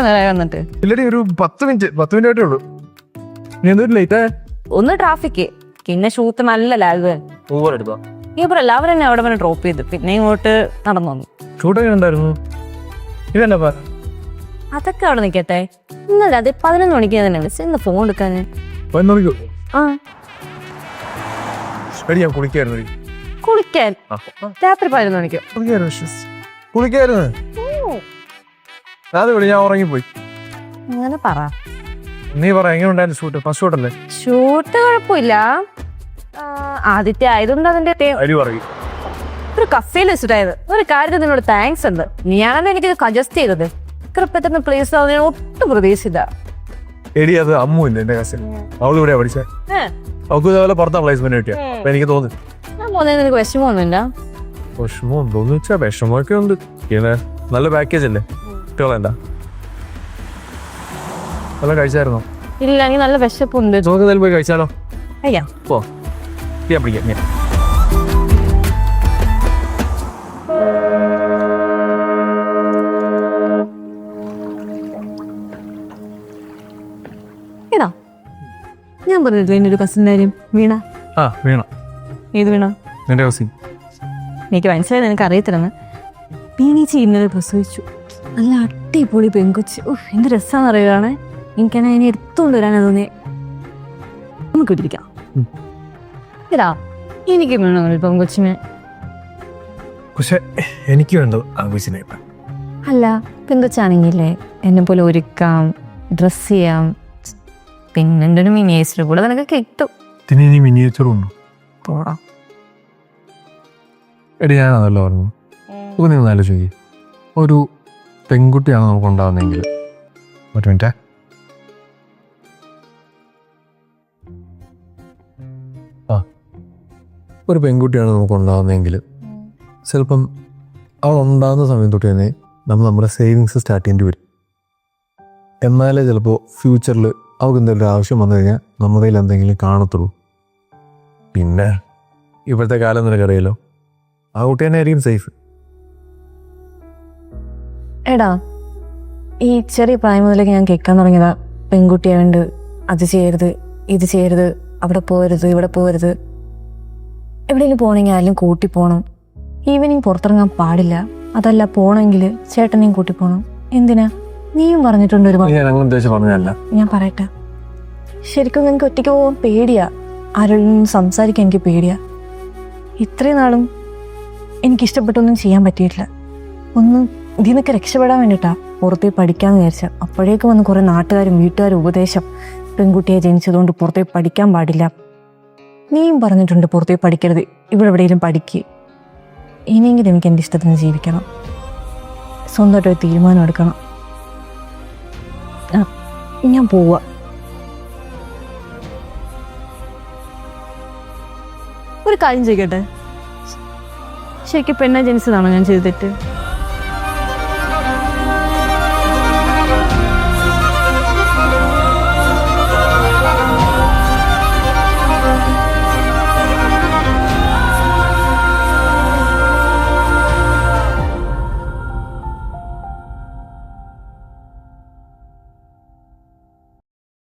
നേരമായി വന്നിട്ട്? ഇല്ലടി ഒരു 10 മിനിറ്റ് ആയിട്ടേ ഉള്ളൂ. നീ എന്തൊരു ലേറ്റ്? ഒന്ന് ട്രാഫിക്, പിന്നെ ഷൂട്ട് നല്ല ലാഗ്. ഇപ്പറല്ല അവരെന്നെ അവിടെ വന്ന് ഡ്രോപ്പ് ചെയ്തു, പിന്നെ ഇങ്ങോട്ട് നടന്നു വന്നു. ഷൂട്ടൊക്കെ ഉണ്ടായിരുന്നു. ഇതന്നെപ്പാ അതൊക്കെ അവിടെ നിൽക്കട്ടെ. ഇന്നലെ അത് 11 മണിക്ക് തന്നെ വിളിച്ച് ഇന്ന് ഫോൺ എടുക്കാന്. നോക്കിക്കോ. ആ എടി ഞാൻ കുളിക്കായിരുന്നു. കുളിക്കാൻ രാത്രി 11 മണിക്ക് കുളിക്കായിരുന്നു. അത് വിളി, ഞാൻ ഉറങ്ങിപ്പോയി. അങ്ങനെ പറ. നീ പറ, എങ്ങനെ ഉണ്ടായിരുന്നു ഷൂട്ട്? ഫസ്റ്റ് ഷൂട്ടല്ലേ? ഷൂട്ട് കുഴപ്പമില്ല. ആദ്യത്തെ ആയതുകൊണ്ട് അതിന്റെ ഒരു കഫേയിൽ വെച്ചിട്ടായത്. ഒരു കാര്യത്തിൽ നിന്നോട് താങ്ക്സ് ഉണ്ട്. നീയാണല്ലോ എനിക്കിത് സജസ്റ്റ് ചെയ്തത്. ഇത്ര പെട്ടെന്ന് പ്ലേസ് ആവുന്ന ഞാൻ ഒട്ടും പ്രതീക്ഷിച്ചില്ല. എടി അത് അമ്മു ഇല്ല, എന്റെ കസിൻ. അവള് ഇവിടെയാ പഠിച്ചേ. അവൾക്ക് ഇതേപോലെ പുറത്താ പ്ലേസ്മെന്റ് കിട്ടിയ. അപ്പൊ എനിക്ക് തോന്നി ഞാൻ പോകുന്നതിന് എനിക്ക് വിഷമമൊന്നുമില്ല. വിഷമം തോന്നി വെച്ചാ വിഷമമൊക്കെ ഉണ്ട്. പിന്നെ നല്ല പാക്കേജ് അല്ലേ കുട്ടികളെന്താ? നല്ല കഴിച്ചായിരുന്നോ? ഇല്ല, എനിക്ക് നല്ല വിശപ്പുണ്ട്. നമുക്ക് എന്തായാലും പോയി കഴിച്ചാലോ? അയ്യാ പോ, ഞാൻ പിടിക്കാം. എടാ, ഞാൻ പറഞ്ഞിട്ടില്ല എൻ്റെ ഒരു കസിൻ്റെ കാര്യം, വീണ. വീണ? ഏത് വീണ? നിന്റെ കസിൻ. എനിക്ക് മനസ്സിലായത് എനിക്ക് അറിയത്തില്ലെന്ന്. വീണീച്ച് ഇന്നലെ പ്രസവിച്ചു. നല്ല അടിപൊളി പെങ്കൊച്ച്. എന്ത് രസമാണെന്ന് അറിയുകയാണെ. എനിക്കാണെ അതിനെ എടുത്തുകൊണ്ട് വരാനാ തോന്നിയേ. നമുക്ക് വിട്ടിരിക്കാം. എടാ, എനിക്ക് വേണം ഒരു പെങ്കൊച്ചിനെ. പക്ഷെ എനിക്ക് വേണ്ടത് ആഘോഷിനെ. അല്ല, പെങ്കൊച്ചാണെങ്കിലേ എന്നെ പോലെ ഒരുക്കാം, ഡ്രസ് ചെയ്യാം, പിന്നെ എൻ്റെ ഒരു മിനിയേച്ചർ കൂടെ നിനക്ക് കിട്ടും. നീ മിനിയേച്ചറും ഉണ്ടോ? പോടാ. എടി ഞാനതല്ലോ പറഞ്ഞു. നീ നല്ല ചോദിക്കും, ഒരു പെൺകുട്ടിയാണ് നമുക്ക് ഉണ്ടാവുന്നെങ്കിൽ. ഒരു മിനിറ്റ്. ഒരു പെൺകുട്ടിയാണ് നമുക്ക് ഉണ്ടാവുന്നതെങ്കിൽ ചിലപ്പം അവൾ ഉണ്ടാകുന്ന സമയം തൊട്ട് തന്നെ നമ്മുടെ സേവിങ്സ് സ്റ്റാർട്ട് ചെയ്യേണ്ടി വരും. എന്നാലേ ചിലപ്പോൾ ഫ്യൂച്ചറിൽ അവൾക്ക് എന്തെങ്കിലും ഒരു ആവശ്യം വന്നു കഴിഞ്ഞാൽ നമ്മുടെ കയ്യിൽ എന്തെങ്കിലും കാണത്തുള്ളൂ. പിന്നെ ഇപ്പോഴത്തെ കാലം നിനക്കറിയാലോ, ആ കുട്ടി തന്നെ ആയിരിക്കും സേഫ്. എടാ, ഈ ചെറിയ പ്രായം മുതലേക്ക് ഞാൻ കേൾക്കാൻ തുടങ്ങിയതാ, പെൺകുട്ടിയായോണ്ട് അത് ചെയ്യരുത്, ഇത് ചെയ്യരുത്, അവിടെ പോകരുത്, ഇവിടെ പോകരുത്, എവിടെയെങ്കിലും പോകണമെങ്കിൽ ആരെങ്കിലും കൂട്ടി പോകണം, ഈവനിങ് പുറത്തിറങ്ങാൻ പാടില്ല, അതല്ല പോകണമെങ്കിൽ ചേട്ടനെയും കൂട്ടി പോകണം. എന്തിനാ? നീയും പറഞ്ഞിട്ടുണ്ട് ഒരുപാട്. ഞാൻ പറയട്ടെ, ശരിക്കും എനിക്ക് ഒറ്റയ്ക്ക് പോകാൻ പേടിയാ. ആരോടും സംസാരിക്കാൻ എനിക്ക് പേടിയാ. ഇത്രയും നാളും എനിക്കിഷ്ടപ്പെട്ടൊന്നും ചെയ്യാൻ പറ്റിയിട്ടില്ല. ഒന്ന് ഇതിനൊക്കെ രക്ഷപ്പെടാൻ വേണ്ടിയിട്ടാ പുറത്തേക്ക് പഠിക്കാമെന്ന് വിചാരിച്ച. അപ്പോഴേക്ക് വന്ന് കുറേ നാട്ടുകാരും വീട്ടുകാരും ഉപദേശം, പെൺകുട്ടിയെ ജനിച്ചതുകൊണ്ട് പുറത്തേക്ക് പഠിക്കാൻ പാടില്ല. നീയും പറഞ്ഞിട്ടുണ്ട് പുറത്തേക്ക് പഠിക്കരുത്, ഇവിടെ എവിടെയെങ്കിലും പഠിക്കുക. ഇനിയെങ്കിലും എനിക്ക് എൻ്റെ ഇഷ്ടത്തിന് ജീവിക്കണം, സ്വന്തമായിട്ടൊരു തീരുമാനം എടുക്കണം. ഞാൻ പോവാ. ഒരു കാര്യം ചെയ്യട്ടെ, ശരിക്കും പെണ്ണെ ജനിച്ചതാണോ ഞാൻ ചെയ്തിട്ട്?